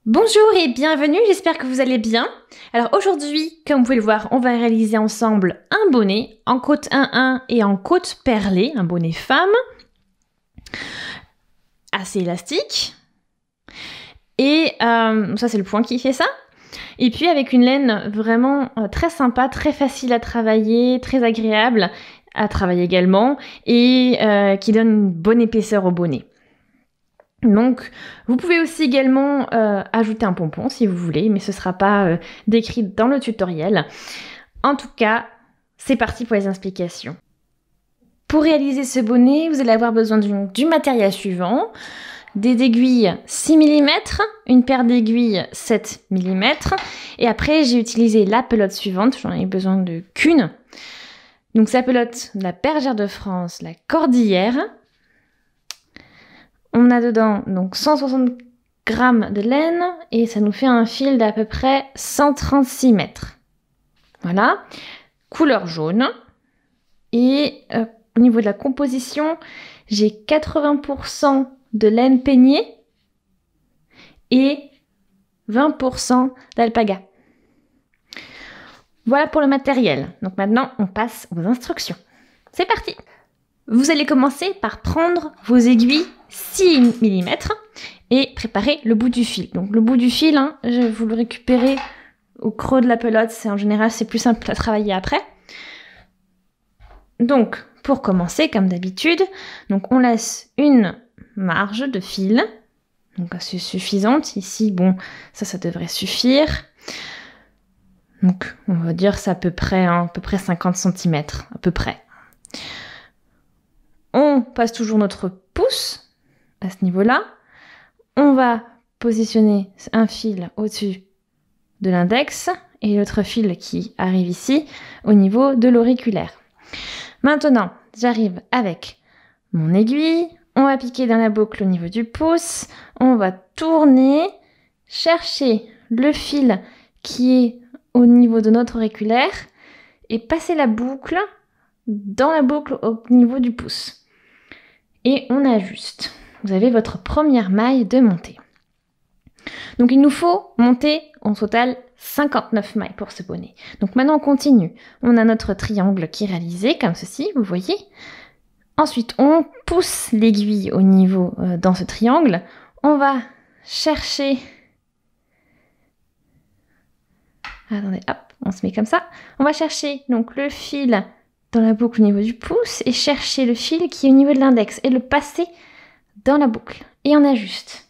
Bonjour et bienvenue, j'espère que vous allez bien. Alors aujourd'hui, comme vous pouvez le voir, on va réaliser ensemble un bonnet en côte 1-1 et en côte perlée, un bonnet femme, assez élastique. Et ça c'est le point qui fait ça. Et puis avec une laine vraiment très sympa, très facile à travailler, très agréable à travailler également et qui donne une bonne épaisseur au bonnet. Donc, vous pouvez aussi également ajouter un pompon si vous voulez, mais ce ne sera pas décrit dans le tutoriel. En tout cas, c'est parti pour les explications. Pour réaliser ce bonnet, vous allez avoir besoin du matériel suivant. Des aiguilles 6 mm, une paire d'aiguilles 7 mm, et après j'ai utilisé la pelote suivante, j'en ai besoin de qu'une. Donc c'est la pelote de la Bergère de France, la Cordillère. On a dedans donc 160 grammes de laine et ça nous fait un fil d'à peu près 136 mètres. Voilà, couleur jaune. Et au niveau de la composition, j'ai 80% de laine peignée et 20% d'alpaga. Voilà pour le matériel. Donc maintenant, on passe aux instructions. C'est parti! Vous allez commencer par prendre vos aiguilles 6 mm et préparer le bout du fil. Donc le bout du fil, vous le récupérez au creux de la pelote. En général, c'est plus simple à travailler après. Donc, pour commencer, comme d'habitude, donc on laisse une marge de fil. Donc c'est suffisante. Ici, bon, ça devrait suffire. Donc on va dire c'est à peu près 50 cm, à peu près. On passe toujours notre pouce à ce niveau-là. On va positionner un fil au-dessus de l'index et l'autre fil qui arrive ici au niveau de l'auriculaire. Maintenant, j'arrive avec mon aiguille. On va piquer dans la boucle au niveau du pouce. On va tourner, chercher le fil qui est au niveau de notre auriculaire et passer la boucle dans la boucle au niveau du pouce. Et on ajuste. Vous avez votre première maille de montée. Donc il nous faut monter en total 59 mailles pour ce bonnet. Donc maintenant on continue. On a notre triangle qui est réalisé comme ceci, vous voyez. Ensuite on pousse l'aiguille au niveau dans ce triangle. On va chercher... Attendez, hop, on se met comme ça. On va chercher donc le fil dans la boucle au niveau du pouce et chercher le fil qui est au niveau de l'index et le passer dans la boucle. Et on ajuste.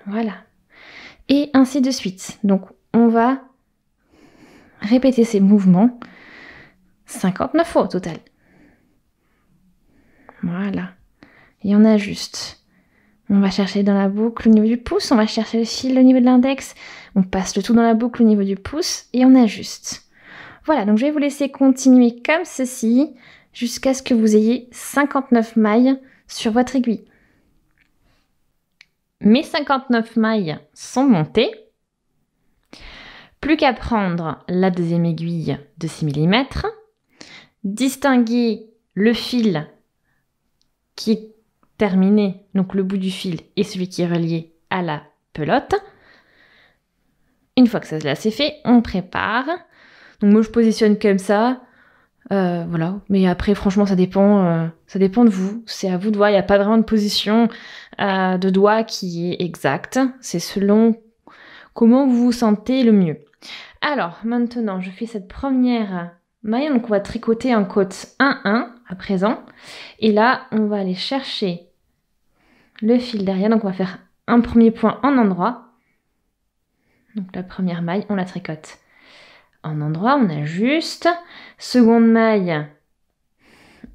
Voilà. Et ainsi de suite. Donc on va répéter ces mouvements 59 fois au total. Voilà. Et on ajuste. On va chercher dans la boucle au niveau du pouce, on va chercher le fil au niveau de l'index, on passe le tout dans la boucle au niveau du pouce et on ajuste. Voilà, donc je vais vous laisser continuer comme ceci jusqu'à ce que vous ayez 59 mailles sur votre aiguille. Mes 59 mailles sont montées. Plus qu'à prendre la deuxième aiguille de 6 mm, distinguer le fil qui est terminé, donc le bout du fil et celui qui est relié à la pelote. Une fois que ça c'est fait, on prépare. Donc moi je positionne comme ça, voilà. Mais après franchement ça dépend de vous. C'est à vous de voir. Il n'y a pas vraiment de position de doigt qui est exacte. C'est selon comment vous vous sentez le mieux. Alors maintenant je fais cette première maille. Donc on va tricoter en côte 1-1 à présent. Et là on va aller chercher le fil derrière. Donc on va faire un premier point en endroit. Donc la première maille, on la tricote en endroit, on ajuste. Seconde maille,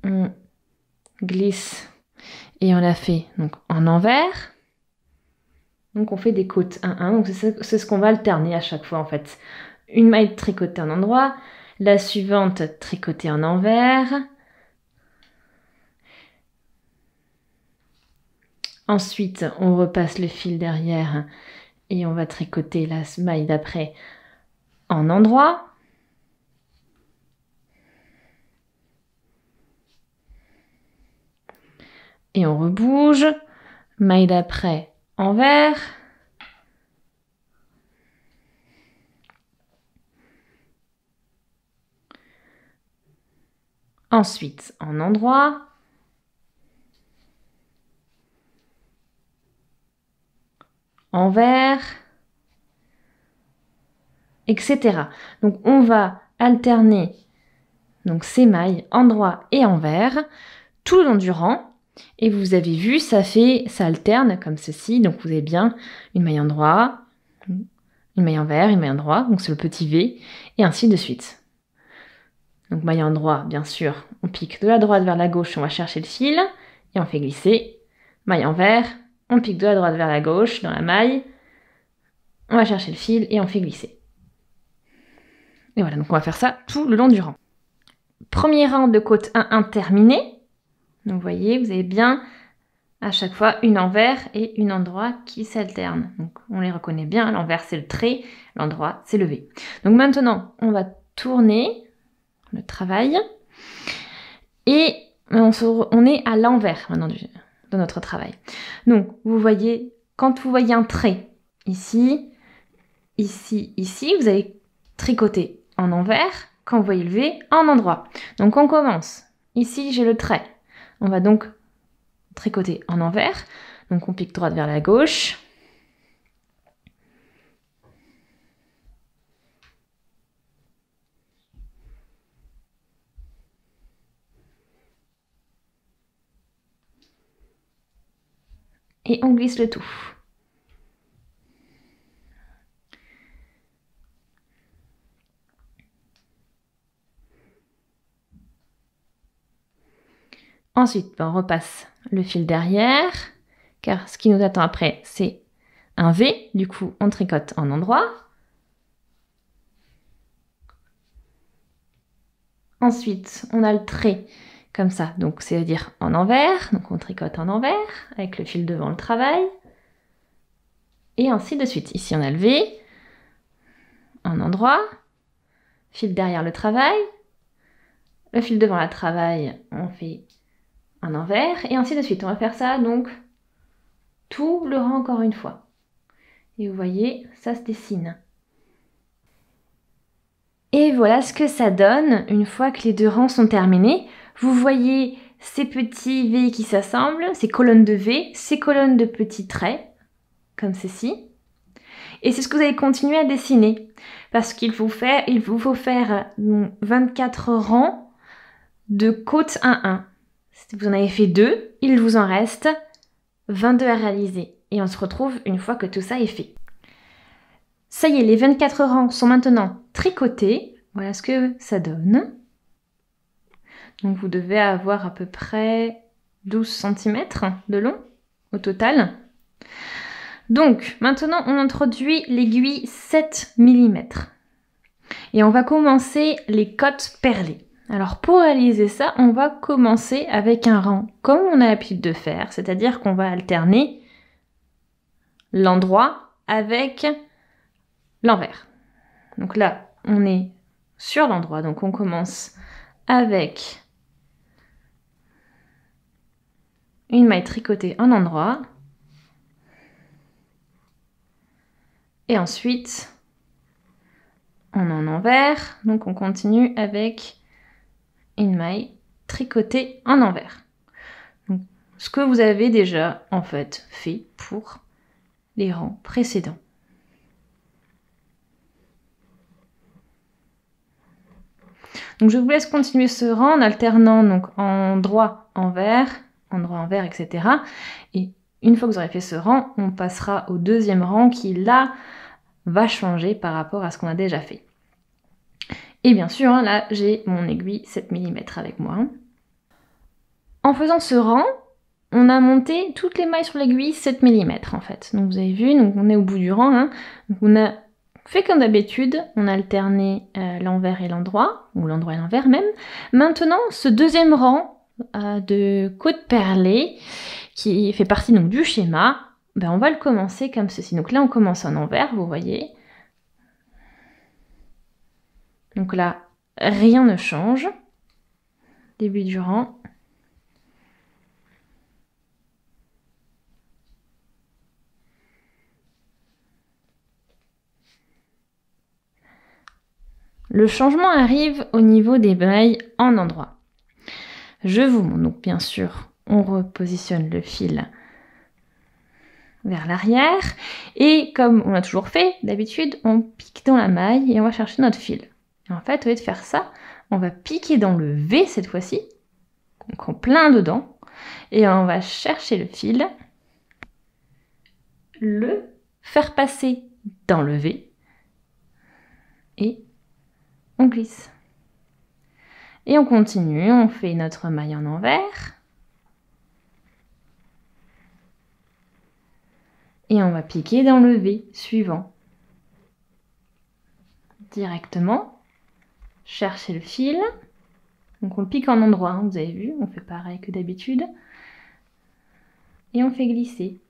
on glisse et on la fait donc en envers. Donc on fait des côtes 1-1. Donc c'est ce qu'on va alterner à chaque fois en fait. Une maille tricotée en endroit, la suivante tricotée en envers. Ensuite, on repasse le fil derrière et on va tricoter la maille d'après en endroit. Et on rebouge. Maille d'après envers. Ensuite, en endroit. Envers. Etc. Donc, on va alterner donc, ces mailles endroit et envers tout le long du rang. Et vous avez vu, ça alterne comme ceci. Donc, vous avez bien une maille endroit, une maille envers, une maille endroit. Donc, c'est le petit V. Et ainsi de suite. Donc, maille endroit, bien sûr, on pique de la droite vers la gauche, on va chercher le fil. Et on fait glisser. Maille envers, on pique de la droite vers la gauche dans la maille. On va chercher le fil et on fait glisser. Et voilà, donc on va faire ça tout le long du rang. Premier rang de côte 1-1 terminé. Donc vous voyez, vous avez bien à chaque fois une envers et une endroit qui s'alternent. Donc on les reconnaît bien, l'envers c'est le trait, l'endroit c'est le V. Donc maintenant, on va tourner le travail et on est à l'envers maintenant de notre travail. Donc vous voyez, quand vous voyez un trait ici, ici, ici, vous allez tricoter en envers, quand vous voyez le V, en endroit. Donc on commence. Ici, j'ai le trait. On va donc tricoter en envers. Donc on pique droite vers la gauche. Et on glisse le tout. Ensuite, on repasse le fil derrière, car ce qui nous attend après, c'est un V. Du coup, on tricote en endroit. Ensuite, on a le trait comme ça, donc c'est-à-dire en envers. Donc on tricote en envers, avec le fil devant le travail. Et ainsi de suite. Ici, on a le V, en endroit, fil derrière le travail. Le fil devant le travail, on fait un envers, et ainsi de suite. On va faire ça, donc, tout le rang encore une fois. Et vous voyez, ça se dessine. Et voilà ce que ça donne une fois que les deux rangs sont terminés. Vous voyez ces petits V qui s'assemblent, ces colonnes de V, ces colonnes de petits traits, comme ceci. Et c'est ce que vous allez continuer à dessiner, parce qu'il vous faut faire 24 rangs de côte 1-1. Si vous en avez fait 2, il vous en reste 22 à réaliser. Et on se retrouve une fois que tout ça est fait. Ça y est, les 24 rangs sont maintenant tricotés. Voilà ce que ça donne. Donc vous devez avoir à peu près 12 cm de long au total. Donc maintenant on introduit l'aiguille 7 mm. Et on va commencer les côtes perlées. Alors pour réaliser ça, on va commencer avec un rang comme on a l'habitude de faire, c'est-à-dire qu'on va alterner l'endroit avec l'envers. Donc là, on est sur l'endroit, donc on commence avec une maille tricotée en endroit. Et ensuite, on en envers, donc on continue avec une maille tricotée en envers. Donc, ce que vous avez déjà en fait fait pour les rangs précédents. Donc je vous laisse continuer ce rang en alternant donc endroit, envers, etc. Et une fois que vous aurez fait ce rang, on passera au deuxième rang qui là va changer par rapport à ce qu'on a déjà fait. Et bien sûr, là, j'ai mon aiguille 7 mm avec moi. En faisant ce rang, on a monté toutes les mailles sur l'aiguille 7 mm en fait. Donc vous avez vu, donc on est au bout du rang. Donc on a fait comme d'habitude, on a alterné l'envers et l'endroit, ou l'endroit et l'envers même. Maintenant, ce deuxième rang de côte perlée, qui fait partie donc du schéma, ben, on va le commencer comme ceci. Donc là, on commence en envers, vous voyez. Donc là, rien ne change. Début du rang. Le changement arrive au niveau des mailles en endroit. Je vous montre. Donc bien sûr, on repositionne le fil vers l'arrière. Et comme on a toujours fait, d'habitude, on pique dans la maille et on va chercher notre fil. Et en fait, au lieu de faire ça, on va piquer dans le V cette fois-ci, donc en plein dedans, et on va chercher le fil, le faire passer dans le V, et on glisse. Et on continue, on fait notre maille en envers. Et on va piquer dans le V suivant. Directement, chercher le fil. Donc on le pique en endroit, hein, vous avez vu, on fait pareil que d'habitude. Et on fait glisser.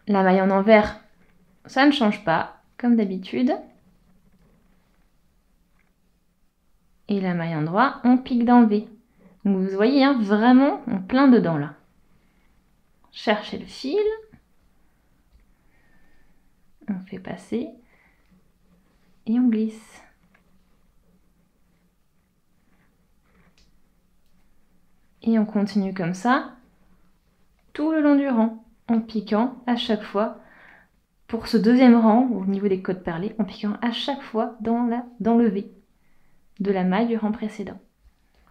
La maille en envers, ça ne change pas, comme d'habitude. Et la maille en droit, on pique dans le V. Donc vous voyez, hein, vraiment, on plein dedans là. Cherchez le fil. On fait passer. Et on glisse. Et on continue comme ça, tout le long du rang, en piquant à chaque fois. Pour ce deuxième rang, au niveau des côtes perlées, en piquant à chaque fois dans le V de la maille du rang précédent.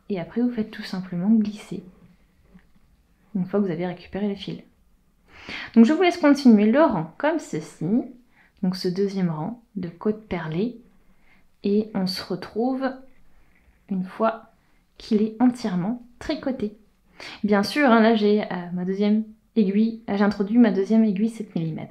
Et après, vous faites tout simplement glisser, une fois que vous avez récupéré le fil. Donc je vous laisse continuer le rang comme ceci, donc ce deuxième rang de côtes perlées, et on se retrouve une fois qu'il est entièrement tricoté. Bien sûr, hein, là j'ai ma deuxième aiguille, j'ai introduit ma deuxième aiguille 7 mm.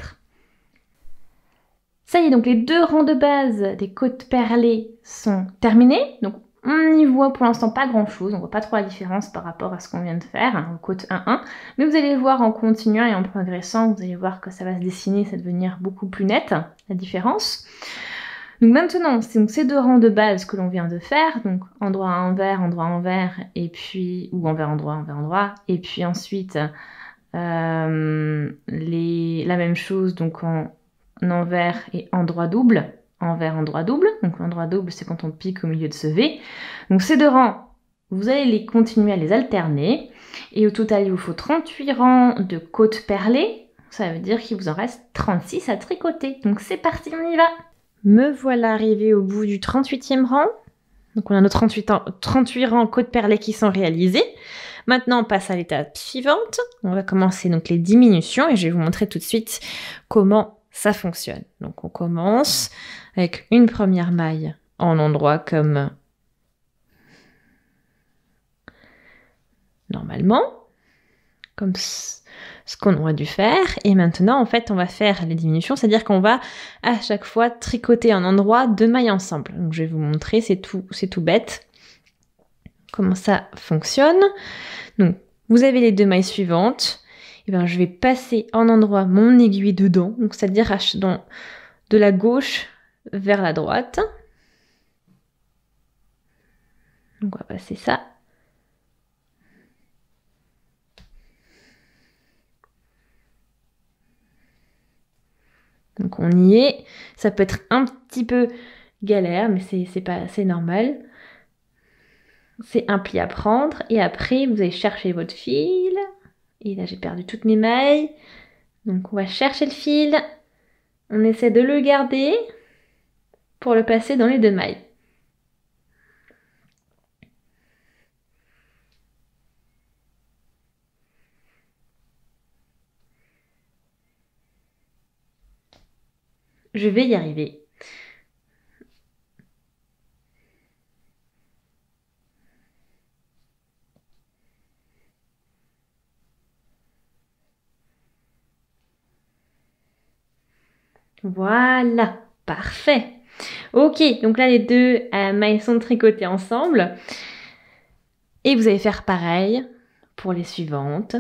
Ça y est, donc les deux rangs de base des côtes perlées sont terminés. Donc on n'y voit pour l'instant pas grand chose, on voit pas trop la différence par rapport à ce qu'on vient de faire, hein, aux côtes 1-1. Mais vous allez voir en continuant et en progressant, vous allez voir que ça va se dessiner, ça va devenir beaucoup plus net, la différence. Donc maintenant, c'est donc ces deux rangs de base que l'on vient de faire, donc endroit envers, et puis, ou envers endroit, et puis ensuite la même chose donc en envers et endroit double, envers endroit double. Donc endroit double, c'est quand on pique au milieu de ce V. Donc ces deux rangs, vous allez les continuer à les alterner, et au total, il vous faut 38 rangs de côtes perlées. Ça veut dire qu'il vous en reste 36 à tricoter. Donc c'est parti, on y va! Me voilà arrivée au bout du 38e rang. Donc on a nos 38 rangs côtes perlées qui sont réalisés. Maintenant on passe à l'étape suivante. On va commencer donc les diminutions et je vais vous montrer tout de suite comment ça fonctionne. Donc on commence avec une première maille en endroit comme normalement, comme ce qu'on aurait dû faire. Et maintenant, en fait, on va faire les diminutions, c'est-à-dire qu'on va à chaque fois tricoter en endroit deux mailles ensemble. Donc, je vais vous montrer, c'est tout bête, comment ça fonctionne. Donc, vous avez les deux mailles suivantes. Et bien, je vais passer en endroit mon aiguille dedans, donc c'est-à-dire de la gauche vers la droite. Donc, on va passer ça. Donc on y est, ça peut être un petit peu galère, mais c'est normal. C'est un pli à prendre, et après vous allez chercher votre fil. Et là j'ai perdu toutes mes mailles. Donc on va chercher le fil, on essaie de le garder pour le passer dans les deux mailles. Je vais y arriver. Voilà, parfait. Ok, donc là les deux mailles sont tricotées ensemble. Et vous allez faire pareil pour les suivantes.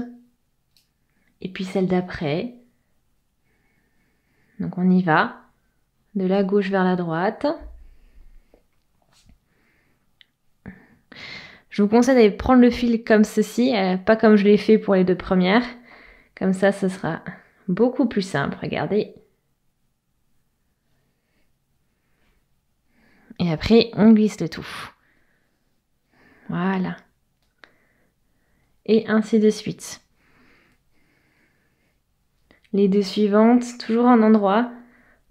Et puis celle d'après. Donc on y va. De la gauche vers la droite. Je vous conseille d'aller prendre le fil comme ceci, pas comme je l'ai fait pour les deux premières. Comme ça, ce sera beaucoup plus simple. Regardez. Et après, on glisse le tout. Voilà. Et ainsi de suite. Les deux suivantes, toujours en endroit,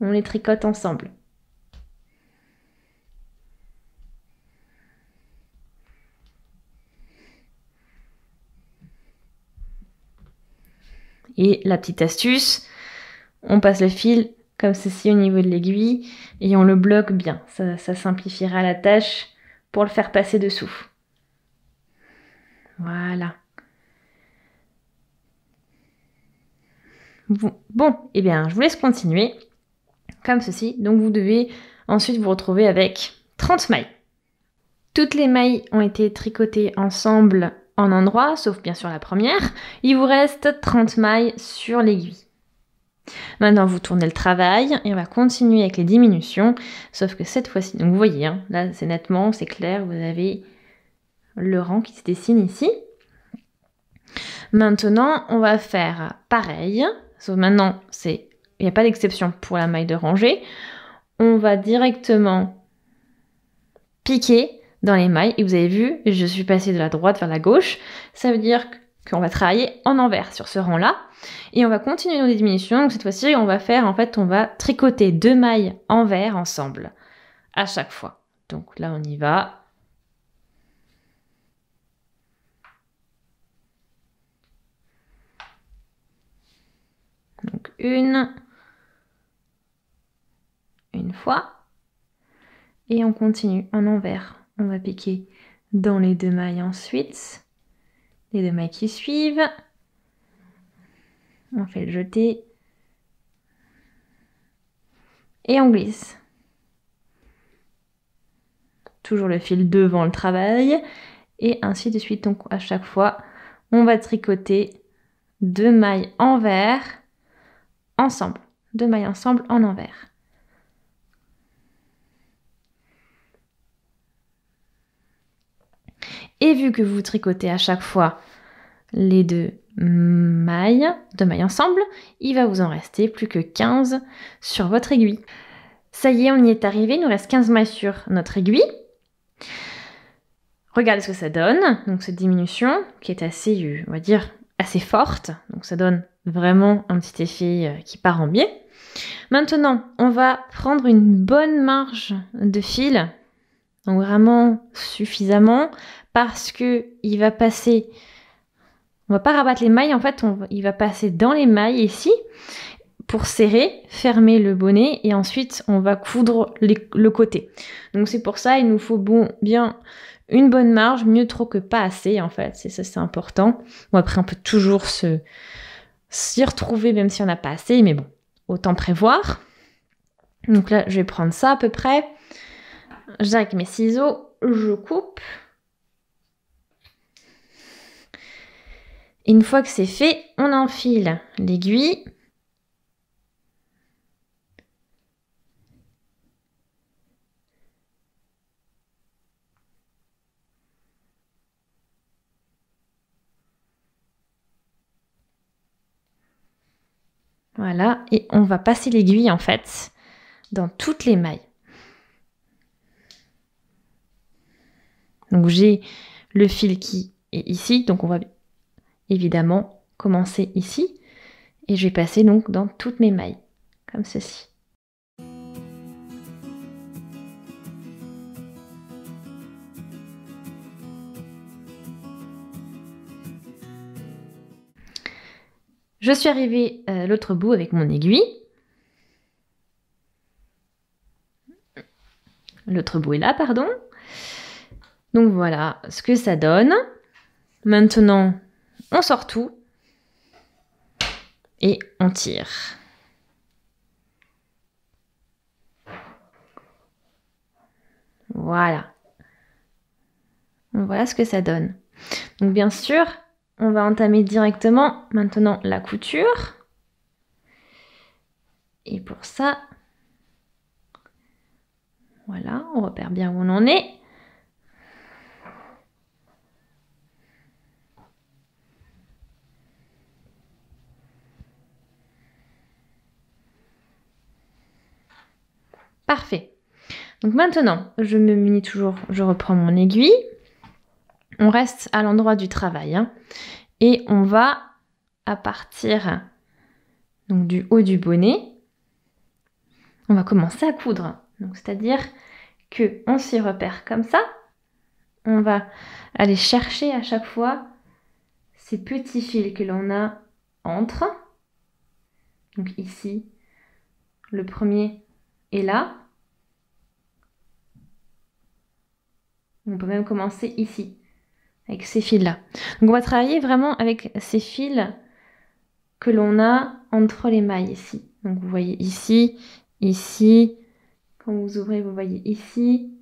on les tricote ensemble. Et la petite astuce, on passe le fil comme ceci au niveau de l'aiguille et on le bloque bien. Ça simplifiera la tâche pour le faire passer dessous. Voilà. Bon, eh bien, je vous laisse continuer comme ceci. Donc, vous devez ensuite vous retrouver avec 30 mailles. Toutes les mailles ont été tricotées ensemble en endroit, sauf bien sûr la première. Il vous reste 30 mailles sur l'aiguille. Maintenant, vous tournez le travail et on va continuer avec les diminutions, sauf que cette fois-ci, donc vous voyez, hein, là c'est nettement, c'est clair, vous avez le rang qui se dessine ici. Maintenant, on va faire pareil, sauf maintenant, il n'y a pas d'exception pour la maille de rangée. On va directement piquer dans les mailles, et vous avez vu, je suis passée de la droite vers la gauche, ça veut dire qu'on va travailler en envers sur ce rang-là. Et on va continuer nos diminutions. Donc cette fois-ci, on va tricoter 2 mailles envers ensemble à chaque fois. Donc là, on y va. Donc une fois. Et on continue en envers. On va piquer dans les 2 mailles ensuite. Les 2 mailles qui suivent. On fait le jeté. Et on glisse. Toujours le fil devant le travail. Et ainsi de suite. Donc à chaque fois, on va tricoter 2 mailles envers ensemble. 2 mailles ensemble en envers. Et vu que vous tricotez à chaque fois les 2 mailles ensemble, il va vous en rester plus que 15 sur votre aiguille. Ça y est, on y est arrivé, il nous reste 15 mailles sur notre aiguille. Regardez ce que ça donne, donc cette diminution qui est assez, on va dire, assez forte. Donc ça donne vraiment un petit effet qui part en biais. Maintenant, on va prendre une bonne marge de fil, donc vraiment suffisamment, parce que il va passer, on va pas rabattre les mailles, en fait, il va passer dans les mailles ici pour serrer, fermer le bonnet et ensuite on va coudre le côté. Donc c'est pour ça, il nous faut bien une bonne marge, mieux trop que pas assez en fait, c'est important. Bon, après on peut toujours s'y retrouver même si on n'a pas assez, mais bon, autant prévoir. Donc là je vais prendre ça à peu près, j'ai avec mes ciseaux, je coupe. Et une fois que c'est fait, on enfile l'aiguille. Voilà, et on va passer l'aiguille en fait dans toutes les mailles. Donc j'ai le fil qui est ici, donc on va évidemment commencer ici. Et je vais passer donc dans toutes mes mailles, comme ceci. Je suis arrivée à l'autre bout avec mon aiguille. L'autre bout est là, pardon. Donc voilà ce que ça donne. Maintenant, on sort tout et on tire. Voilà. Voilà ce que ça donne. Donc bien sûr, on va entamer directement maintenant la couture. Et pour ça, voilà, on repère bien où on en est. Parfait. Donc maintenant, je me munis toujours, je reprends mon aiguille. On reste à l'endroit du travail, hein, et on va, à partir donc, du haut du bonnet, on va commencer à coudre. Donc, c'est-à-dire qu'on s'y repère comme ça. On va aller chercher à chaque fois ces petits fils que l'on a entre. Donc ici, le premier est là. On peut même commencer ici, avec ces fils-là. Donc on va travailler vraiment avec ces fils que l'on a entre les mailles ici. Donc vous voyez ici, ici. Quand vous ouvrez, vous voyez ici.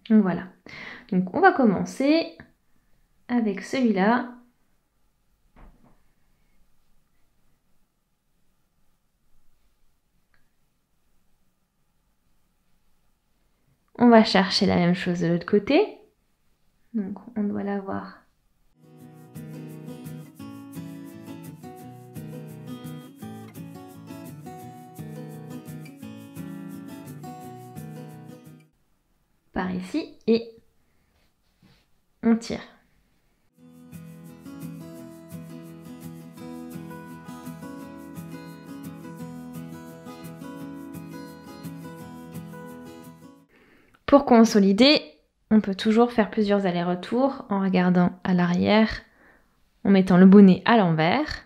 Donc voilà. Donc on va commencer avec celui-là. On va chercher la même chose de l'autre côté. Donc on doit l'avoir. Par ici et on tire. Pour consolider, on peut toujours faire plusieurs allers-retours en regardant à l'arrière, en mettant le bonnet à l'envers.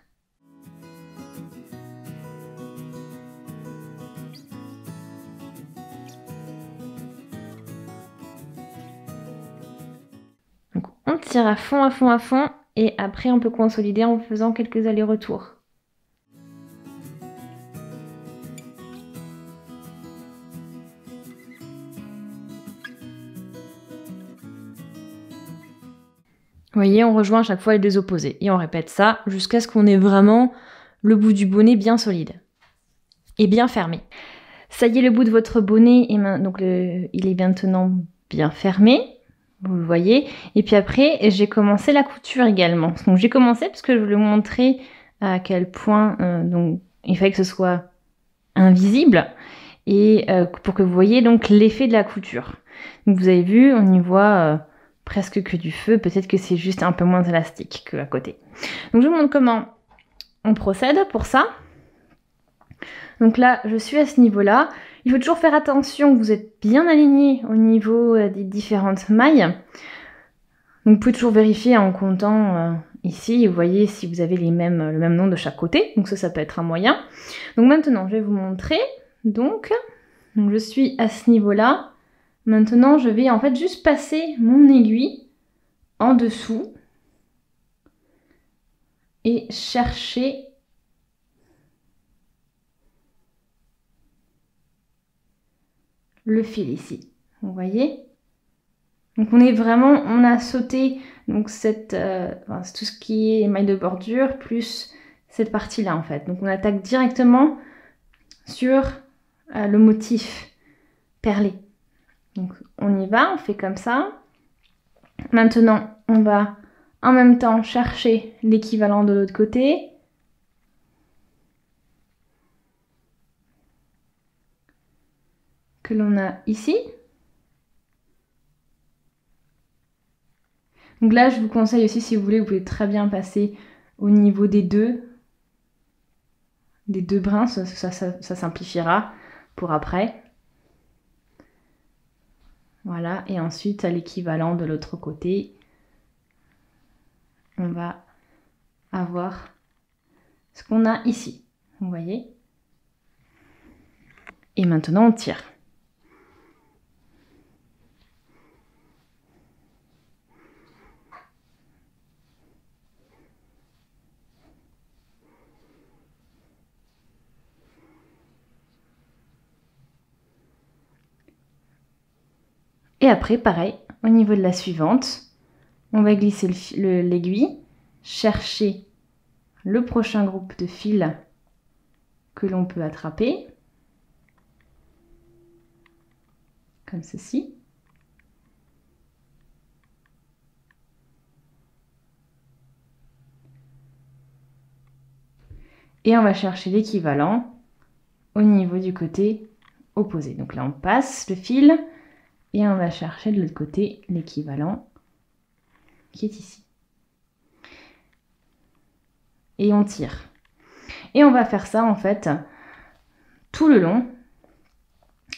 Donc on tire à fond, à fond, à fond, et après on peut consolider en faisant quelques allers-retours. Vous voyez, on rejoint à chaque fois les deux opposés. Et on répète ça jusqu'à ce qu'on ait vraiment le bout du bonnet bien solide et bien fermé. Ça y est, le bout de votre bonnet, donc il est maintenant bien fermé. Vous le voyez. Et puis après, j'ai commencé la couture également. Donc j'ai commencé parce que je voulais vous montrer à quel point donc, il fallait que ce soit invisible et pour que vous voyez donc l'effet de la couture. Donc vous avez vu, on y voit presque que du feu. Peut-être que c'est juste un peu moins élastique qu'à côté. Donc je vous montre comment on procède pour ça. Donc là, je suis à ce niveau-là. Il faut toujours faire attention que vous êtes bien aligné au niveau des différentes mailles. Donc vous pouvez toujours vérifier en comptant ici. Vous voyez si vous avez le même nombre de chaque côté. Donc ça peut être un moyen. Donc maintenant, je vais vous montrer. Donc je suis à ce niveau-là. Maintenant, je vais en fait juste passer mon aiguille en dessous et chercher le fil ici. Vous voyez? Donc on a sauté donc tout ce qui est maille de bordure plus cette partie-là en fait. Donc on attaque directement sur le motif perlé. Donc on y va, on fait comme ça. Maintenant, on va en même temps chercher l'équivalent de l'autre côté. Que l'on a ici. Donc là, je vous conseille aussi, si vous voulez, vous pouvez très bien passer au niveau des deux brins, ça simplifiera pour après. Voilà, et ensuite à l'équivalent de l'autre côté, on va avoir ce qu'on a ici, vous voyez. Et maintenant on tire. Et après, pareil, au niveau de la suivante, on va glisser l'aiguille, chercher le prochain groupe de fils que l'on peut attraper, comme ceci. Et on va chercher l'équivalent au niveau du côté opposé. Donc là, on passe le fil et on va chercher de l'autre côté l'équivalent qui est ici. Et on tire. Et on va faire ça en fait tout le long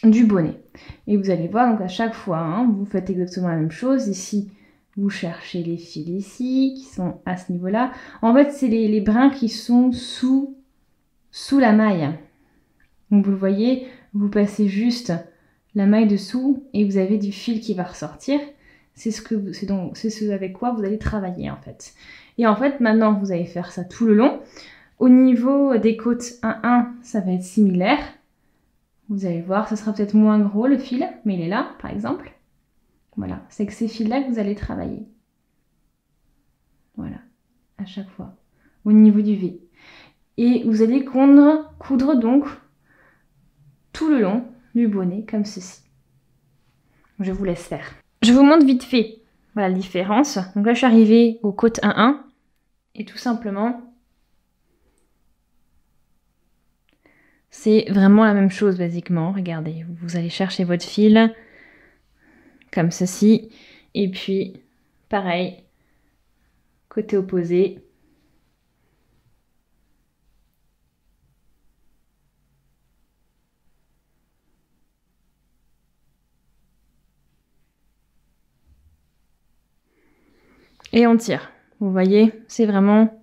du bonnet. Et vous allez voir, donc à chaque fois, hein, vous faites exactement la même chose. Ici, vous cherchez les fils ici, qui sont à ce niveau-là. En fait, c'est les brins qui sont sous la maille. Donc vous le voyez, vous passez juste la maille dessous et vous avez du fil qui va ressortir. C'est ce avec quoi vous allez travailler en fait. Et en fait, maintenant, vous allez faire ça tout le long. Au niveau des côtes 1-1, ça va être similaire. Vous allez voir, ce sera peut-être moins gros le fil, mais il est là, par exemple. Voilà, c'est que ces fils-là que vous allez travailler. Voilà, à chaque fois, au niveau du V. Et vous allez coudre donc tout le long du bonnet, comme ceci. Je vous laisse faire. Je vous montre vite fait, voilà la différence. Donc là, je suis arrivée aux côtes 1-1, et tout simplement, c'est vraiment la même chose, basiquement. Regardez, vous allez chercher votre fil, comme ceci, et puis, pareil, côté opposé. Et on tire. Vous voyez, c'est vraiment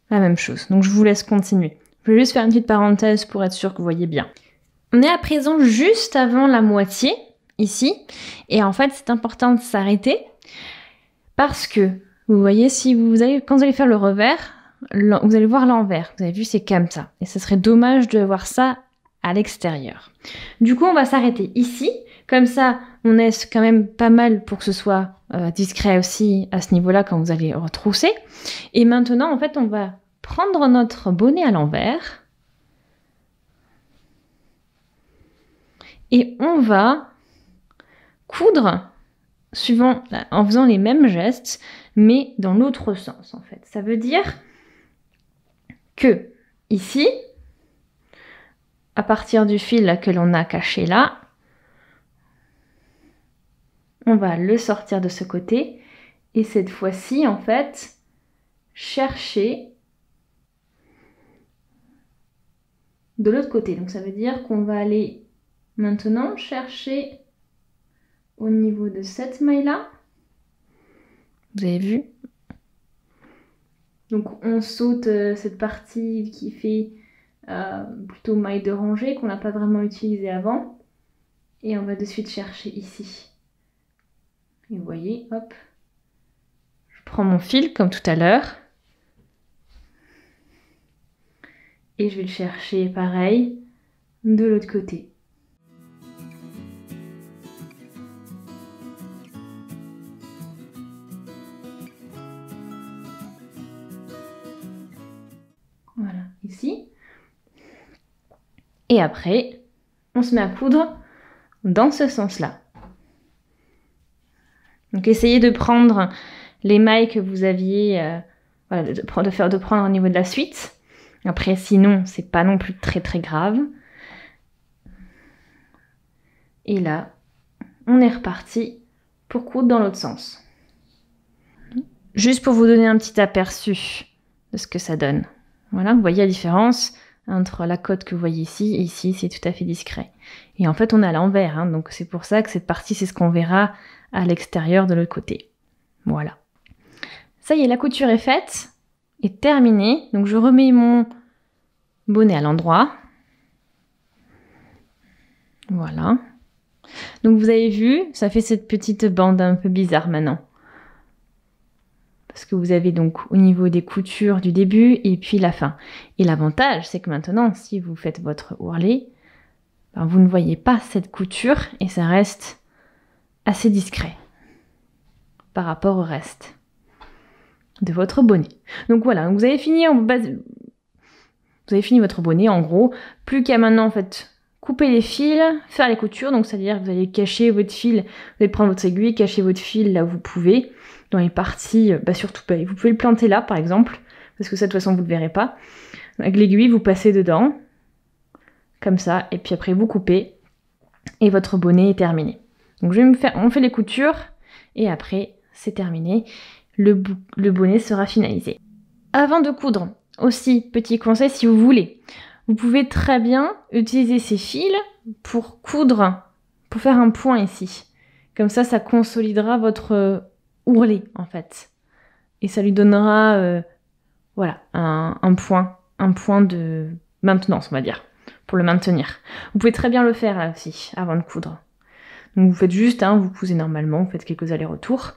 la même chose. Donc je vous laisse continuer. Je vais juste faire une petite parenthèse pour être sûr que vous voyez bien. On est à présent juste avant la moitié, ici. Et en fait, c'est important de s'arrêter parce que, vous voyez, quand vous allez faire le revers, vous allez voir l'envers. Vous avez vu, c'est comme ça. Et ce serait dommage de voir ça à l'extérieur. Du coup, on va s'arrêter ici. Comme ça, on laisse quand même pas mal pour que ce soit discret aussi à ce niveau-là quand vous allez retrousser. Et maintenant, en fait, on va prendre notre bonnet à l'envers. Et on va coudre en faisant les mêmes gestes, mais dans l'autre sens, en fait. Ça veut dire que ici, à partir du fil que l'on a caché là, on va le sortir de ce côté et cette fois-ci, en fait, chercher de l'autre côté. Donc ça veut dire qu'on va aller maintenant chercher au niveau de cette maille-là. Vous avez vu? Donc on saute cette partie qui fait plutôt maille de rangée qu'on n'a pas vraiment utilisée avant. Et on va de suite chercher ici. Et vous voyez, hop, je prends mon fil comme tout à l'heure. Et je vais le chercher pareil de l'autre côté. Voilà, ici. Et après, on se met à coudre dans ce sens-là. Donc essayez de prendre les mailles que vous aviez, voilà, de prendre au niveau de la suite. Après, sinon, c'est pas non plus très très grave. Et là, on est reparti pour coudre dans l'autre sens. Juste pour vous donner un petit aperçu de ce que ça donne. Voilà, vous voyez la différence entre la côte que vous voyez ici et ici, c'est tout à fait discret. Et en fait, on est à l'envers, hein, donc c'est pour ça que cette partie, c'est ce qu'on verra à l'extérieur de l'autre côté. Voilà. Ça y est, la couture est faite et terminée. Donc je remets mon bonnet à l'endroit. Voilà. Donc vous avez vu, ça fait cette petite bande un peu bizarre maintenant. Parce que vous avez donc au niveau des coutures du début et puis la fin. Et l'avantage, c'est que maintenant, si vous faites votre ourlet, ben vous ne voyez pas cette couture et ça reste assez discret par rapport au reste de votre bonnet. Donc voilà, vous avez fini votre bonnet en gros. Plus qu'à maintenant en fait couper les fils, faire les coutures. Donc c'est-à-dire que vous allez cacher votre fil, vous allez prendre votre aiguille, cacher votre fil là où vous pouvez. Dans les parties, surtout vous pouvez le planter là par exemple, parce que ça de toute façon vous ne le verrez pas. Avec l'aiguille vous passez dedans, comme ça, et puis après vous coupez. et votre bonnet est terminé. Donc on fait les coutures et après c'est terminé, le bonnet sera finalisé. Avant de coudre, aussi petit conseil si vous voulez, vous pouvez très bien utiliser ces fils pour coudre, pour faire un point ici. Comme ça consolidera votre ourlet en fait. Et ça lui donnera voilà, un point de maintenance, on va dire, pour le maintenir. Vous pouvez très bien le faire là aussi, avant de coudre. Donc vous faites juste, vous cousez normalement, vous faites quelques allers-retours.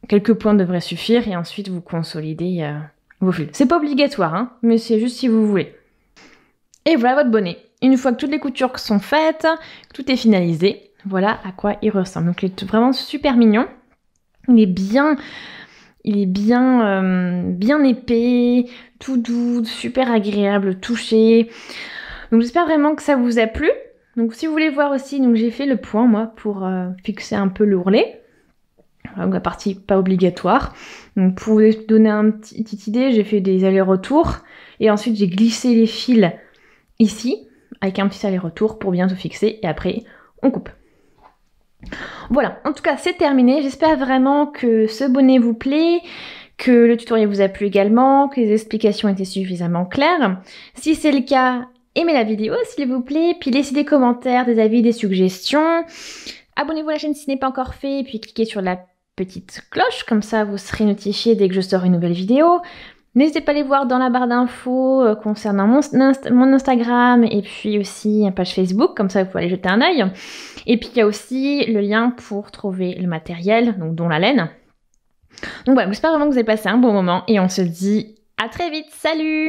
Quelques points devraient suffire et ensuite vous consolidez vos fils. C'est pas obligatoire, mais c'est juste si vous voulez. Et voilà votre bonnet. Une fois que toutes les coutures sont faites, que tout est finalisé, voilà à quoi il ressemble. Donc il est vraiment super mignon. Il est bien épais, tout doux, super agréable, touché. Donc j'espère vraiment que ça vous a plu. Donc si vous voulez voir aussi, donc j'ai fait le point moi pour fixer un peu l'ourlet. Donc la partie pas obligatoire. Donc pour vous donner une petite idée, j'ai fait des allers-retours et ensuite j'ai glissé les fils ici avec un petit aller-retour pour bien tout fixer et après on coupe. Voilà, en tout cas c'est terminé. J'espère vraiment que ce bonnet vous plaît, que le tutoriel vous a plu également, que les explications étaient suffisamment claires. Si c'est le cas, aimez la vidéo s'il vous plaît, puis laissez des commentaires, des avis, des suggestions. Abonnez-vous à la chaîne si ce n'est pas encore fait, et puis cliquez sur la petite cloche, comme ça vous serez notifié dès que je sors une nouvelle vidéo. N'hésitez pas à aller voir dans la barre d'infos concernant mon Instagram et puis aussi une page Facebook, comme ça vous pouvez aller jeter un œil. Et puis il y a aussi le lien pour trouver le matériel, donc dont la laine. Donc voilà, j'espère vraiment que vous avez passé un bon moment et on se dit à très vite, salut!